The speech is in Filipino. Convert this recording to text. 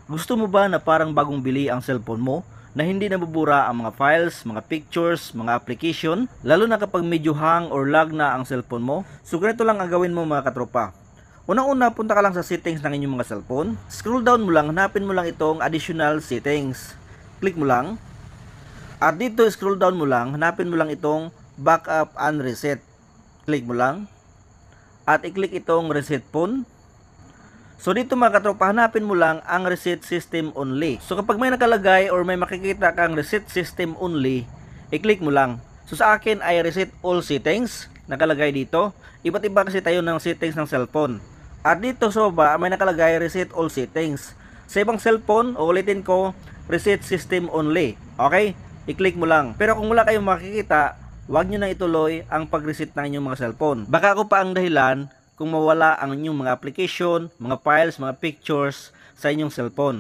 Gusto mo ba na parang bagong bili ang cellphone mo? Na hindi nabubura ang mga files, mga pictures, mga application, lalo na kapag medyo hang or lag na ang cellphone mo? So ganito lang ang gawin mo mga katropa. Unang-una, punta ka lang sa settings ng inyong mga cellphone. Scroll down mo lang, hanapin mo lang itong additional settings. Click mo lang. At dito, scroll down mo lang, hanapin mo lang itong backup and reset. Click mo lang. At i-click itong reset phone. So dito mga katropa, hanapin mo lang ang reset system only. So kapag may nakalagay or may makikita kang reset system only, i-click mo lang. So sa akin ay reset all settings, nakalagay dito. Iba't iba kasi tayo ng settings ng cellphone. At dito sa baba, may nakalagay reset all settings. Sa ibang cellphone, ulitin ko, reset system only. Okay? I-click mo lang. Pero kung wala kayong makikita, huwag nyo na ituloy ang pag-reset ng inyong mga cellphone. Baka ako pa ang dahilan kung mawala ang inyong mga application, mga files, mga pictures sa inyong cellphone.